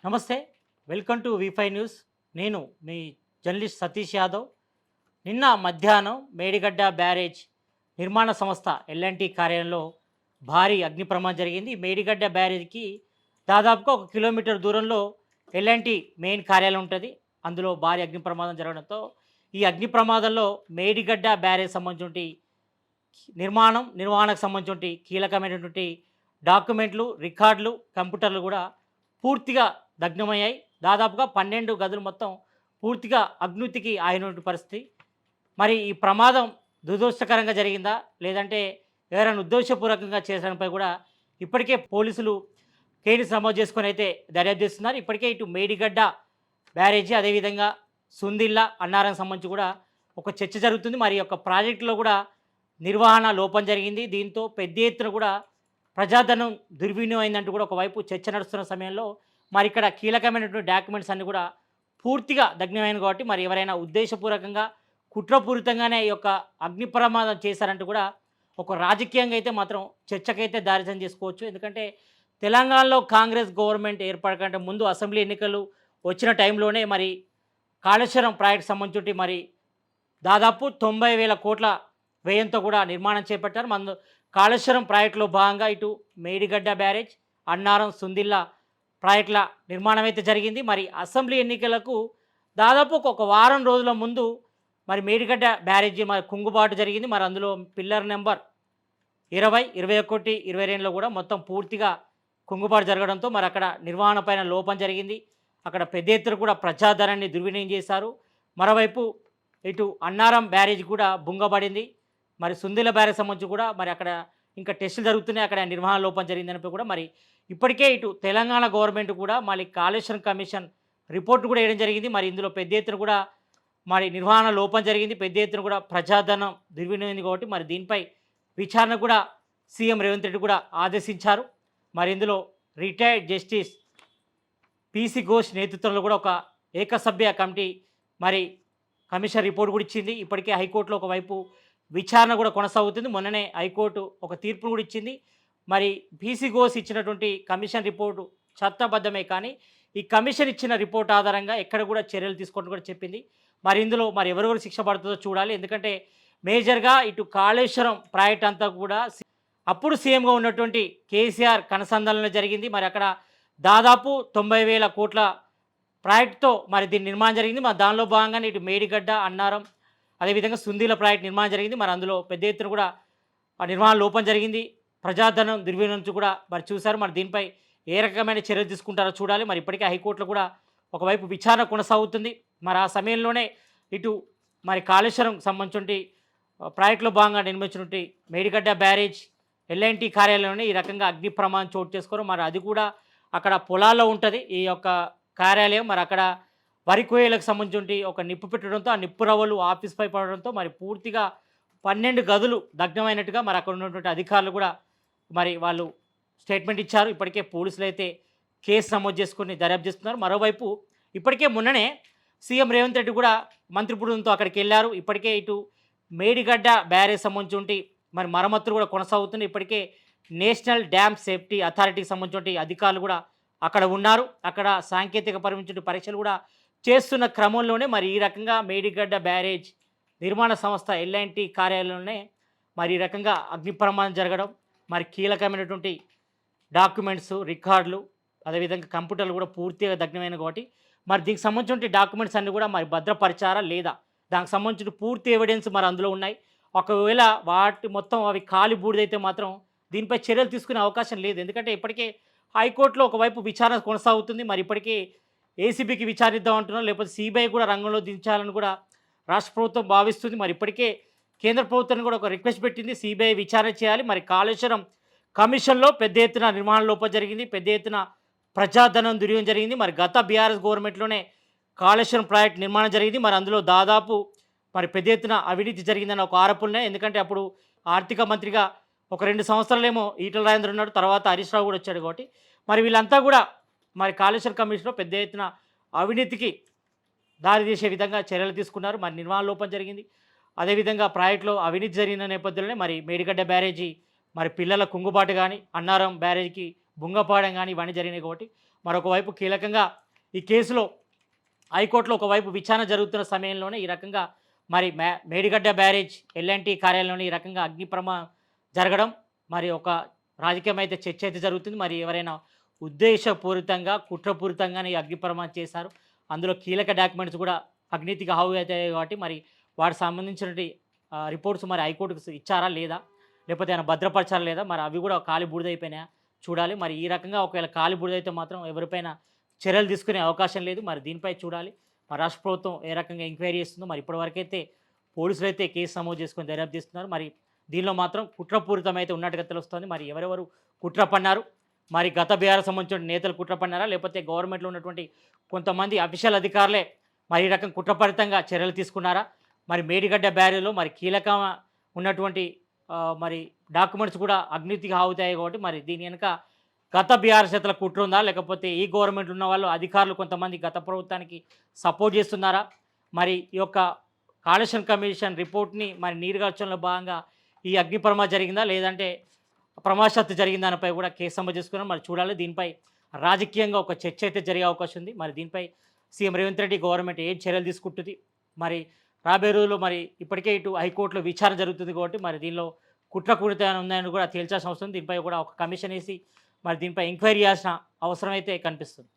నమస్తే. Welcome to V5 news. నేను మీ జర్నలిస్ట్ సతీష్ యాదవ్. నిన్న మధ్యాహ్నం మేడిగడ్డ బ్యారేజ్ నిర్మాణ సంస్థ ఎల్ఎన్టీ కార్యాలయంలో భారీ అగ్ని ప్రమాదం జరిగింది. మేడిగడ్డ బ్యారేజ్కి దాదాపుగా 1 కిలోమీటర్ దూరంలో ఎల్ఎన్టీ మెయిన్ కార్యాలయం ఉంటుంది. అందులో భారీ అగ్ని ప్రమాదం జరగడంతో ఈ అగ్ని ప్రమాదంలో మేడిగడ్డ బ్యారేజ్ సంబంధించి నిర్వహణకు సంబంధించి కీలకమైనటువంటి డాక్యుమెంట్లు, రికార్డులు, కంప్యూటర్లు కూడా పూర్తిగా దగ్ధమయ్యాయి. దాదాపుగా 12 గదులు మొత్తం పూర్తిగా అగ్నుతికి ఆయినటువంటి పరిస్థితి. మరి ఈ ప్రమాదం దురదృష్టకరంగా జరిగిందా లేదంటే ఎవరైనా ఉద్దేశపూర్వకంగా చేసడంపై కూడా ఇప్పటికే పోలీసులు కేసు నమోదు చేసుకొని అయితే దర్యాప్తు చేస్తున్నారు. ఇప్పటికే ఇటు మేడిగడ్డ బ్యారేజీ, అదేవిధంగా సుందిల్ల, అన్నారం సంబంధించి కూడా ఒక చర్చ జరుగుతుంది. మరి యొక్క ప్రాజెక్టులో కూడా నిర్వహణ లోపం జరిగింది. దీంతో పెద్ద ఎత్తున కూడా ప్రజాధనం దుర్వినియోగం అయిందంటూ కూడా ఒకవైపు చర్చ నడుస్తున్న సమయంలో మరి ఇక్కడ కీలకమైనటువంటి డాక్యుమెంట్స్ అన్నీ కూడా పూర్తిగా దగ్ధమైనవి కాబట్టి మరి ఎవరైనా ఉద్దేశపూర్వకంగా కుట్రపూరితంగానే ఈ యొక్క అగ్ని ప్రమాదం చేశారంటూ కూడా ఒక రాజకీయంగా అయితే మాత్రం చర్చకైతే దారితం చేసుకోవచ్చు. ఎందుకంటే తెలంగాణలో కాంగ్రెస్ గవర్నమెంట్ ఏర్పడకంటే ముందు అసెంబ్లీ ఎన్నికలు వచ్చిన టైంలోనే మరి కాళేశ్వరం ప్రాజెక్ట్ సంబంధించి మరి దాదాపు 90,000 కోట్ల వ్యయంతో కూడా నిర్మాణం చేపట్టారు. మన కాళేశ్వరం ప్రాజెక్టులో భాగంగా ఇటు మేడిగడ్డ బ్యారేజ్, అన్నారం, సుందిల్ల ప్రాజెక్టుల నిర్మాణం అయితే జరిగింది. మరి అసెంబ్లీ ఎన్నికలకు దాదాపు ఒక వారం రోజుల ముందు మరి మేడిగడ్డ బ్యారేజీ మరి కుంగుబాటు జరిగింది. మరి అందులో పిల్లర్ నెంబర్ 20, 21, 22లో కూడా మొత్తం పూర్తిగా కుంగుబాటు జరగడంతో మరి అక్కడ నిర్వహణ పైన లోపం జరిగింది. అక్కడ పెద్ద ఎత్తున కూడా ప్రజాధనాన్ని దుర్వినియోగం చేశారు. మరోవైపు ఇటు అన్నారం బ్యారేజ్ కూడా బుంగబడింది. మరి సుందిల బ్యారేజ్ సంబంధించి కూడా మరి అక్కడ ఇంకా టెస్టులు జరుగుతున్నాయి. అక్కడ నిర్వహణ లోపం జరిగిందని కూడా మరి ఇప్పటికే ఇటు తెలంగాణ గవర్నమెంట్ కూడా మళ్ళీ కాళేశ్వరం కమిషన్ రిపోర్ట్ కూడా వేయడం జరిగింది. మరి ఇందులో పెద్ద ఎత్తున కూడా మరి నిర్వహణ లోపం జరిగింది, పెద్ద ఎత్తున కూడా ప్రజాధనం దుర్వినియోగం కాబట్టి మరి దీనిపై విచారణ కూడా సీఎం రేవంత్ రెడ్డి కూడా ఆదేశించారు. మరి ఇందులో రిటైర్డ్ జస్టిస్ పీసీ ఘోష్ నేతృత్వంలో కూడా ఒక ఏకసభ్య కమిటీ మరి కమిషన్ రిపోర్ట్ కూడా ఇచ్చింది. ఇప్పటికే హైకోర్టులో ఒకవైపు విచారణ కూడా కొనసాగుతుంది. మొన్ననే హైకోర్టు ఒక తీర్పును కూడా ఇచ్చింది. మరి పీసీ ఘోష్ ఇచ్చినటువంటి కమిషన్ రిపోర్టు చట్టబద్ధమే, కానీ ఈ కమిషన్ ఇచ్చిన రిపోర్ట్ ఆధారంగా ఎక్కడ కూడా చర్యలు తీసుకోవడం కూడా చెప్పింది. మరి ఇందులో మరి ఎవరెవరు శిక్ష పడుతుందో చూడాలి. ఎందుకంటే మేజర్గా ఇటు కాళేశ్వరం ప్రాజెక్ట్ అంతా కూడా అప్పుడు సీఎంగా ఉన్నటువంటి కేసీఆర్ కనసంధానంలో జరిగింది. మరి అక్కడ దాదాపు 90,000 కోట్ల ప్రాజెక్టుతో మరి దీని నిర్మాణం జరిగింది. మరి దానిలో భాగంగానే ఇటు మేడిగడ్డ, అన్నారం, అదేవిధంగా సుందీల ప్రాజెక్ట్ నిర్మాణం జరిగింది. మరి అందులో పెద్ద ఎత్తున కూడా ఆ నిర్మాణ లోపం జరిగింది. ప్రజాధనం దుర్వినియోగం నుంచి కూడా మరి చూశారు. మరి దీనిపై ఏ రకమైన చర్యలు తీసుకుంటారో చూడాలి. మరి ఇప్పటికే హైకోర్టులో కూడా ఒకవైపు విచారణ కొనసాగుతుంది. మరి ఆ సమయంలోనే ఇటు మరి కాళేశ్వరం సంబంధించి ప్రాజెక్టులో భాగంగా నిర్మించినటువంటి మేడిగడ్డ బ్యారేజ్ ఎల్ఎన్టీ కార్యాలయంలోనే ఈ రకంగా అగ్ని ప్రమాదం చోటు చేసుకోరు. మరి అది కూడా అక్కడ పొలాల్లో ఉంటుంది ఈ యొక్క కార్యాలయం. మరి అక్కడ వరి కోయలకు సంబంధించి ఒక నిప్పు పెట్టడంతో ఆ నిప్పు రవ్వలు ఆఫీస్పై పడడంతో మరి పూర్తిగా 12 గదులు దగ్ధమైనట్టుగా మరి అక్కడ ఉన్నటువంటి అధికారులు కూడా మరి వాళ్ళు స్టేట్మెంట్ ఇచ్చారు. ఇప్పటికే పోలీసులు అయితే కేసు నమోదు చేసుకుని దర్యాప్తు చేస్తున్నారు. మరోవైపు ఇప్పటికే మొన్ననే సీఎం రేవంత్ రెడ్డి కూడా మంత్రి బృందంతో అక్కడికి వెళ్ళారు. ఇప్పటికే ఇటు మేడిగడ్డ బ్యారేజ్ సంబంధించి మరి మరమ్మతులు కూడా కొనసాగుతున్నాయి. ఇప్పటికే నేషనల్ డ్యామ్ సేఫ్టీ అథారిటీకి సంబంధించి అధికారులు కూడా అక్కడ ఉన్నారు. అక్కడ సాంకేతిక పరిమితి పరీక్షలు కూడా చేస్తున్న క్రమంలోనే మరి ఈ రకంగా మేడిగడ్డ బ్యారేజ్ నిర్మాణ సంస్థ ఎల్ఎన్టీ కార్యాలయంలోనే మరి ఈ రకంగా అగ్ని ప్రమాదం జరగడం, మరి కీలకమైనటువంటి డాక్యుమెంట్స్, రికార్డులు, అదేవిధంగా కంప్యూటర్లు కూడా పూర్తిగా దగ్ధమైన కాబట్టి మరి దీనికి సంబంధించిన డాక్యుమెంట్స్ అన్నీ కూడా మరి భద్రపరిచారా లేదా, దానికి సంబంధించిన పూర్తి ఎవిడెన్స్ మరి అందులో ఉన్నాయి. ఒకవేళ వాటి మొత్తం అవి ఖాళీ బూడిదైతే మాత్రం దీనిపై చర్యలు తీసుకునే అవకాశం లేదు. ఎందుకంటే ఇప్పటికే హైకోర్టులో ఒకవైపు విచారణ కొనసాగుతుంది. మరి ఇప్పటికే ఏసీబీకి విచారిద్దాం అంటున్నారు, లేకపోతే సిబిఐ కూడా రంగంలో దించాలని కూడా రాష్ట్ర ప్రభుత్వం భావిస్తుంది. మరి ఇప్పటికే కేంద్ర ప్రభుత్వాన్ని కూడా ఒక రిక్వెస్ట్ పెట్టింది, సిబిఐ విచారణ చేయాలి. మరి కాళేశ్వరం కమిషన్లో పెద్ద ఎత్తున నిర్మాణ లోపం జరిగింది, పెద్ద ఎత్తున ప్రజాధనం దుర్వినియోగం జరిగింది. మరి గత బీఆర్ఎస్ గవర్నమెంట్లోనే కాళేశ్వరం ప్రాజెక్ట్ నిర్మాణం జరిగింది. మరి అందులో దాదాపు మరి పెద్ద ఎత్తున అవినీతి జరిగిందని ఒక ఆరోపణలే. ఎందుకంటే అప్పుడు ఆర్థిక మంత్రిగా ఒక 2 సంవత్సరాలేమో ఈటల రాజేంద్ర ఉన్నాడు, తర్వాత హరీష్ రావు కూడా వచ్చాడు. కాబట్టి మరి వీళ్ళంతా కూడా మరి కాళేశ్వరం కమిషన్లో పెద్ద ఎత్తున అవినీతికి దారితీసే విధంగా చర్యలు తీసుకున్నారు. మరి నిర్మాణ లోపం జరిగింది. అదేవిధంగా ప్రాజెక్టులో అవినీతి జరిగిన నేపథ్యంలోనే మరి మేడిగడ్డ బ్యారేజీ మరి పిల్లల కుంగుబాటు కానీ, అన్నారం బ్యారేజ్కి బుంగపాడెం కానీ ఇవన్నీ జరిగినాయి. కాబట్టి మరొకవైపు కీలకంగా ఈ కేసులో హైకోర్టులో ఒకవైపు విచారణ జరుగుతున్న సమయంలోనే ఈ రకంగా మరి మేడిగడ్డ బ్యారేజ్ ఎల్ఎన్టీ కార్యాలయంలో ఈ రకంగా అగ్ని ప్రమాదం జరగడం మరి ఒక రాజకీయం అయితే చర్చ అయితే జరుగుతుంది. మరి ఎవరైనా ఉద్దేశపూరితంగా కుట్రపూరితంగానే ఈ అగ్ని ప్రమాదం చేశారు, అందులో కీలక డాక్యుమెంట్స్ కూడా అవినీతికి హావి అవుతాయి కాబట్టి మరి వాటికి సంబంధించినటువంటి రిపోర్ట్స్ మరి హైకోర్టుకు ఇచ్చారా లేదా, లేకపోతే ఆయన భద్రపరచారా లేదా, మరి అవి కూడా కాలి బూడిదైపోయినాయా చూడాలి. మరి ఈ రకంగా ఒకవేళ కాలి బూడిదైతే మాత్రం ఎవరిపైన చర్యలు తీసుకునే అవకాశం లేదు. మరి దీనిపై చూడాలి మరి రాష్ట్ర ప్రభుత్వం ఏ రకంగా ఎంక్వైరీ చేస్తుందో. మరి ఇప్పటివరకైతే పోలీసులు అయితే కేసు నమోదు చేసుకొని దర్యాప్తు చేస్తున్నారు. మరి దీనిలో మాత్రం కుట్రపూరితం అయితే ఉన్నట్టుగా తెలుస్తుంది. మరి ఎవరెవరు కుట్ర పన్నారు, మరి గత బీఆర్ సంబంధించిన నేతలు కుట్ర పన్నారా, లేకపోతే గవర్నమెంట్లో ఉన్నటువంటి కొంతమంది అఫీషియల్ అధికారులే మరి ఈ రకం కుట్రపరితంగా చర్యలు తీసుకున్నారా, మరి మేడిగడ్డ బ్యారేజ్లో మరి కీలక ఉన్నటువంటి మరి డాక్యుమెంట్స్ కూడా అవినీతికి ఆవుతాయి కాబట్టి మరి దీని వెనుక గత బీఆర్ చేతుల కుట్ర ఉందా, లేకపోతే ఈ గవర్నమెంట్ ఉన్న వాళ్ళు అధికారులు కొంతమంది గత ప్రభుత్వానికి సపోర్ట్ చేస్తున్నారా, మరి ఈ యొక్క కాళేశ్వరం కమిషన్ రిపోర్ట్ని మరి నీరుగార్చడంలో భాగంగా ఈ అగ్ని ప్రమాదం జరిగిందా, లేదంటే ప్రమాదవశాత్తు జరిగిన దానిపై కూడా కేసు నమోదు చేసుకున్నాం. మరి చూడాలి. దీనిపై రాజకీయంగా ఒక చర్చ అయితే జరిగే అవకాశం ఉంది. మరి దీనిపై సీఎం రేవంత్ రెడ్డి గవర్నమెంట్ ఏం చర్యలు తీసుకుంటుంది, మరి రాబోయే రోజుల్లో మరి ఇప్పటికే ఇటు హైకోర్టులో విచారణ జరుగుతుంది కాబట్టి మరి దీనిలో కుట్రపూరిత ఉందని కూడా తేల్చాల్సిన అవసరం. దీనిపై కూడా ఒక కమిషన్ వేసి మరి దీనిపై ఎంక్వైరీ చేయాల్సిన అవసరం అయితే కనిపిస్తుంది.